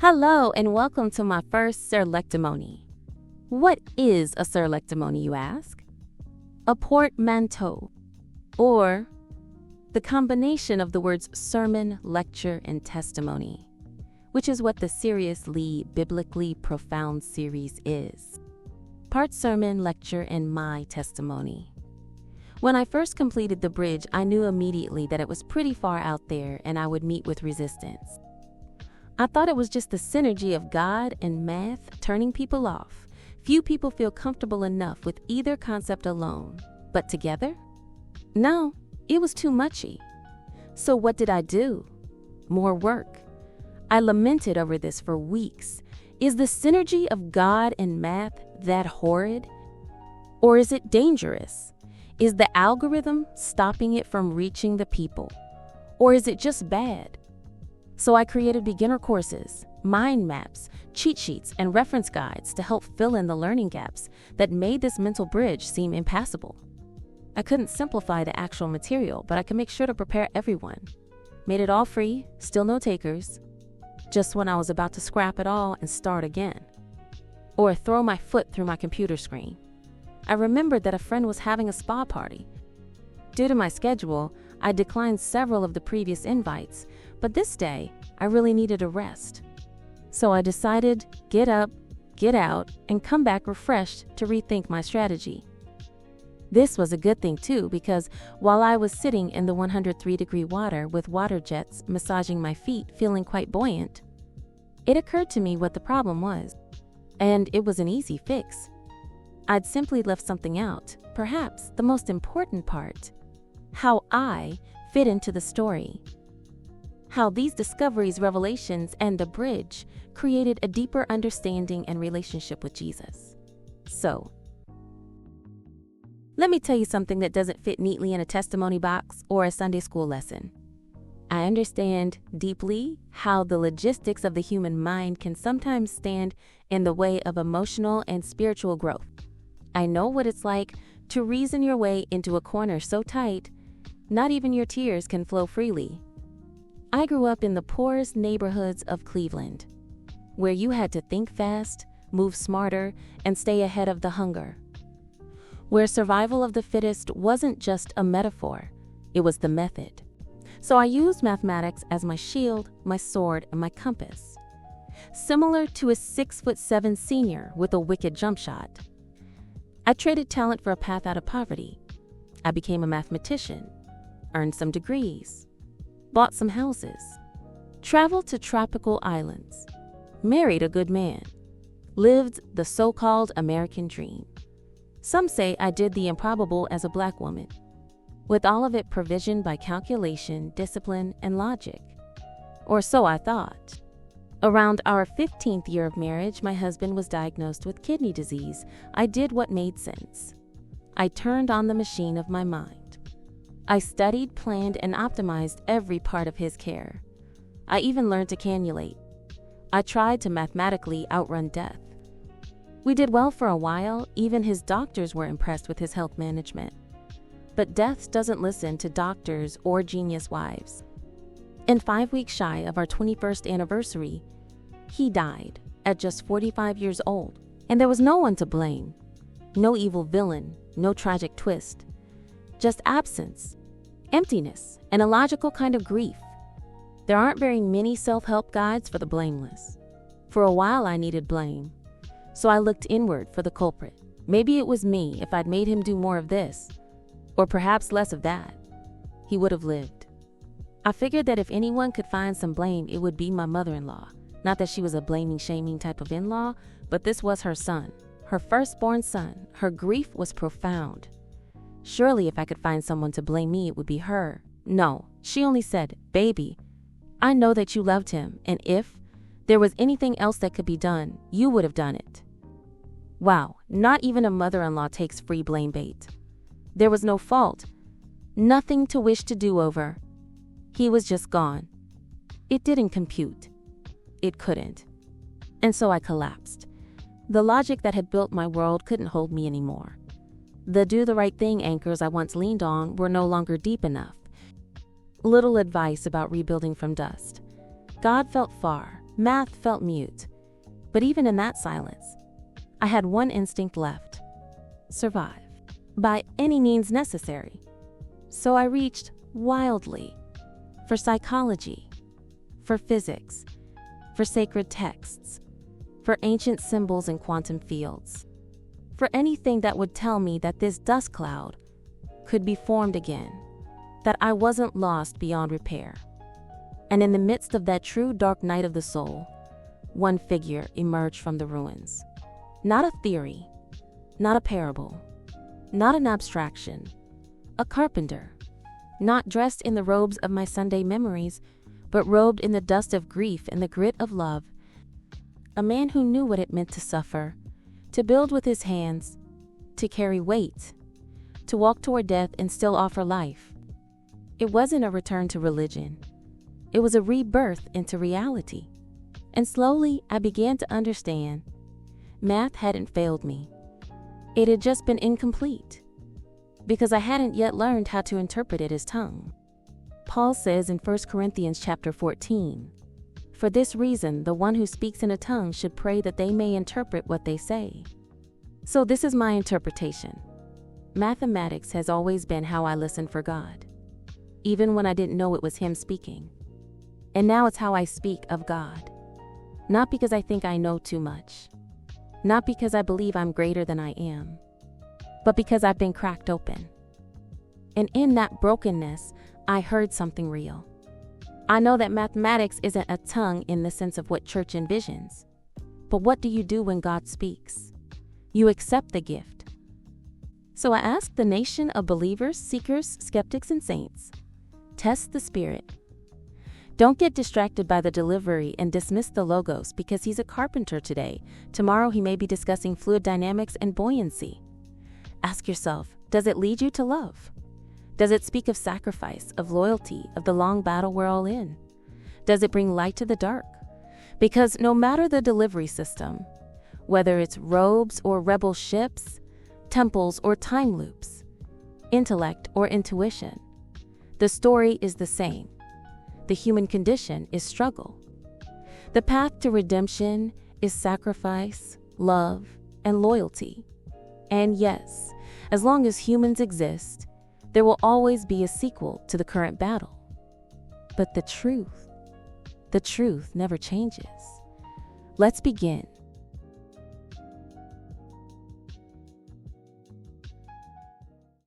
Hello and welcome to my first Serlectimony. What is a Serlectimony, you ask? A portmanteau, or the combination of the words sermon, lecture, and testimony, which is what the seriously, biblically profound series is. Part sermon, lecture, and my testimony. When I first completed the bridge, I knew immediately that it was pretty far out there and I would meet with resistance. I thought it was just the synergy of God and math turning people off. Few people feel comfortable enough with either concept alone, but together? No, it was too muchy. So what did I do? More work. I lamented over this for weeks. Is the synergy of God and math that horrid? Or is it dangerous? Is the algorithm stopping it from reaching the people? Or is it just bad? So I created beginner courses, mind maps, cheat sheets, and reference guides to help fill in the learning gaps that made this mental bridge seem impassable. I couldn't simplify the actual material, but I could make sure to prepare everyone. Made it all free, still no takers, just when I was about to scrap it all and start again. Or throw my foot through my computer screen. I remembered that a friend was having a spa party. Due to my schedule, I declined several of the previous invites, but this day, I really needed a rest. So I decided, get up, get out, and come back refreshed to rethink my strategy. This was a good thing too, because while I was sitting in the 103-degree water with water jets massaging my feet, feeling quite buoyant, it occurred to me what the problem was. And it was an easy fix. I'd simply left something out, perhaps the most important part: how I fit into the story. How these discoveries, revelations, and the bridge created a deeper understanding and relationship with Jesus. So, let me tell you something that doesn't fit neatly in a testimony box or a Sunday school lesson. I understand deeply how the logistics of the human mind can sometimes stand in the way of emotional and spiritual growth. I know what it's like to reason your way into a corner so tight, not even your tears can flow freely. I grew up in the poorest neighborhoods of Cleveland, where you had to think fast, move smarter, and stay ahead of the hunger. Where survival of the fittest wasn't just a metaphor, it was the method. So I used mathematics as my shield, my sword, and my compass. Similar to a 6'7" senior with a wicked jump shot. I traded talent for a path out of poverty. I became a mathematician, earned some degrees, bought some houses, traveled to tropical islands, married a good man, lived the so-called American dream. Some say I did the improbable as a Black woman, with all of it provisioned by calculation, discipline, and logic. Or so I thought. Around our 15th year of marriage, my husband was diagnosed with kidney disease. I did what made sense. I turned on the machine of my mind. I studied, planned, and optimized every part of his care. I even learned to cannulate. I tried to mathematically outrun death. We did well for a while. Even his doctors were impressed with his health management. But death doesn't listen to doctors or genius wives. And 5 weeks shy of our 21st anniversary, he died at just 45 years old. And there was no one to blame. No evil villain, no tragic twist. Just absence, emptiness, and a logical kind of grief. There aren't very many self-help guides for the blameless. For a while I needed blame, so I looked inward for the culprit. Maybe it was me. If I'd made him do more of this, or perhaps less of that, he would have lived. I figured that if anyone could find some blame, it would be my mother-in-law. Not that she was a blaming, shaming type of in-law, but this was her son, her firstborn son. Her grief was profound. Surely if I could find someone to blame me, it would be her. No, she only said, "Baby, I know that you loved him, and if there was anything else that could be done, you would have done it." Wow, not even a mother-in-law takes free blame bait. There was no fault, nothing to wish to do over. He was just gone. It didn't compute. It couldn't. And so I collapsed. The logic that had built my world couldn't hold me anymore. The do the right thing anchors I once leaned on were no longer deep enough. Little advice about rebuilding from dust. God felt far, Math felt mute, but even in that silence, I had one instinct left: survive, by any means necessary. So I reached wildly for psychology, for physics, for sacred texts, for ancient symbols and quantum fields, for anything that would tell me that this dust cloud could be formed again, that I wasn't lost beyond repair. And in the midst of that true dark night of the soul, one figure emerged from the ruins. Not a theory, not a parable, not an abstraction, a carpenter, not dressed in the robes of my Sunday memories, but robed in the dust of grief and the grit of love. A man who knew what it meant to suffer, to build with his hands, to carry weight, to walk toward death and still offer life. It wasn't a return to religion. It was a rebirth into reality. And slowly I began to understand math hadn't failed me. It had just been incomplete, because I hadn't yet learned how to interpret it as tongue. Paul says in 1 Corinthians chapter 14, "For this reason, the one who speaks in a tongue should pray that they may interpret what they say." So this is my interpretation. Mathematics has always been how I listen for God, even when I didn't know it was Him speaking. And now it's how I speak of God. Not because I think I know too much, not because I believe I'm greater than I am, but because I've been cracked open. And in that brokenness, I heard something real. I know that mathematics isn't a tongue in the sense of what church envisions. But what do you do when God speaks? You accept the gift. So I ask the nation of believers, seekers, skeptics, and saints, test the Spirit. Don't get distracted by the delivery and dismiss the logos because he's a carpenter today. Tomorrow he may be discussing fluid dynamics and buoyancy. Ask yourself, does it lead you to love? Does it speak of sacrifice, of loyalty, of the long battle we're all in? Does it bring light to the dark? Because no matter the delivery system, whether it's robes or rebel ships, temples or time loops, intellect or intuition, the story is the same. The human condition is struggle. The path to redemption is sacrifice, love, and loyalty. And yes, as long as humans exist, there will always be a sequel to the current battle. But the truth never changes. Let's begin.